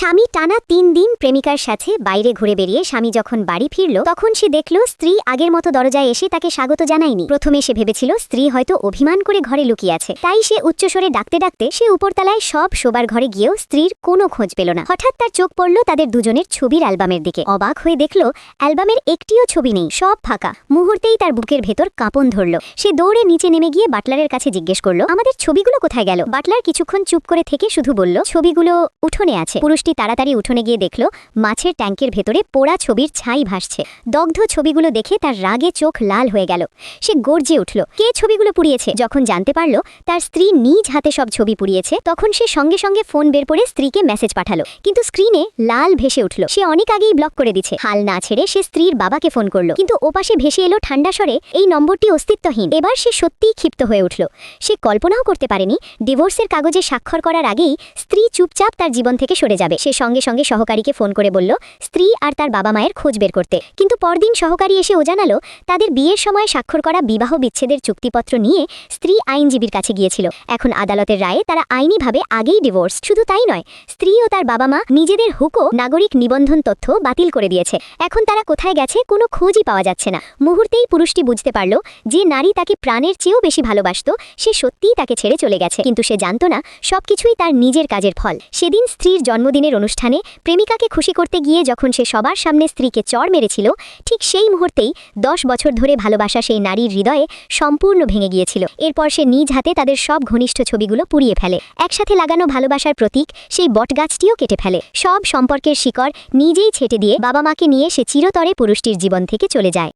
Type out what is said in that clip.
স্বামী টানা ৩ দিন প্রেমিকার সাথে বাইরে ঘুরে বেরিয়ে স্বামী যখন বাড়ি ফিরল তখন সে দেখল স্ত্রী আগের মতো দরজায় এসে তাকে স্বাগত জানায়নি। প্রথমে সে ভেবেছিল স্ত্রী হয়তো অভিমান করে ঘরে লুকিয়ে আছে, তাই সে উচ্চস্বরে ডাকতে ডাকতে সে উপরতলায় সব শোবার ঘরে গিয়েও স্ত্রীর কোনো খোঁজ পেল না। হঠাৎ তার চোখ পড়ল তাদের দুজনের ছবির অ্যালবামের দিকে। অবাক হয়ে দেখল অ্যালবামের একটিও ছবি নেই, সব ফাঁকা। মুহূর্তেই তার বুকের ভেতর কাঁপন ধরল। সে দৌড়ে নিচে নেমে গিয়ে বাটলারের কাছে জিজ্ঞেস করল, আমাদের ছবিগুলো কোথায় গেল? বাটলার কিছুক্ষণ চুপ করে থেকে শুধু বলল, ছবিগুলো উঠোনে আছে। পুরুষটি তাড়াতাড়ি উঠোনে গিয়ে দেখল মাছের ট্যাঙ্কের ভেতরে পোড়া ছবির ছাই ভাসছে। দগ্ধ ছবিগুলো দেখে তার রাগে চোখ লাল হয়ে গেল। সে গর্জে উঠল, কে ছবিগুলো পুড়িয়েছে? যখন জানতে পারল তার স্ত্রী নিজ হাতে সব ছবি পুড়িয়েছে তখন সে সঙ্গে সঙ্গে ফোন বের করে স্ত্রীকে মেসেজ পাঠালো, কিন্তু স্ক্রিনে লাল ভেসে উঠল। সে অনেক আগেই ব্লক করে দিচ্ছে। হাল না ছেড়ে সে স্ত্রীর বাবাকে ফোন করলো, কিন্তু ওপাশে ভেসে এলো ঠান্ডা স্বরে, এই নম্বরটি অস্তিত্বহীন। এবার সে সত্যিই ক্ষিপ্ত হয়ে উঠল। সে কল্পনাও করতে পারেনি ডিভোর্সের কাগজে স্বাক্ষর করার আগেই স্ত্রী চুপচাপ তার জীবন থেকে সরে যাবে। সে সঙ্গে সঙ্গে সহকারীকে ফোন করে বলল স্ত্রী আর তার বাবা মায়ের খোঁজ বের করতে। কিন্তু পরদিন সহকারী এসে ও জানালো তাদের বিয়ের সময় স্বাক্ষর করা বিবাহ বিচ্ছেদের চুক্তিপত্র নিয়ে স্ত্রী আইনজীবীর কাছে গিয়েছিল। এখন আদালতের রায়ে তারা আইনিভাবে আগেই ডিভোর্স। শুধু তাই নয়, স্ত্রী ও তার বাবা মা নিজেদের হুকো নাগরিক নিবন্ধন তথ্য বাতিল করে দিয়েছে। এখন তারা কোথায় গেছে কোনো খোঁজই পাওয়া যাচ্ছে না। মুহূর্তেই পুরুষটি বুঝতে পারল যে নারী তাকে প্রাণের চেয়েও বেশি ভালোবাসত সে সত্যিই তাকে ছেড়ে চলে গেছে। কিন্তু সে জানত না সবকিছুই তার নিজের কাজের ফল। সেদিন স্ত্রীর জন্মদিনের অনুষ্ঠানে প্রেমিকাকে খুশি করতে গিয়ে যখন সে সবার সামনে স্ত্রীকে চড় মেরেছিল, ঠিক সেই মুহূর্তেই 10 বছর ধরে ভালোবাসা সেই নারীর হৃদয়ে সম্পূর্ণ ভেঙে গিয়েছিল। এরপর সে নিজ হাতে তাদের সব ঘনিষ্ঠ ছবিগুলো পুড়িয়ে ফেলে। একসাথে লাগানো ভালোবাসার প্রতীক সেই বটগাছটিও কেটে ফেলে। সব সম্পর্কের শিকড় নিজেই ছেটে দিয়ে বাবা মাকে নিয়ে সে চিরতরে পুরুষটির জীবন থেকে চলে যায়।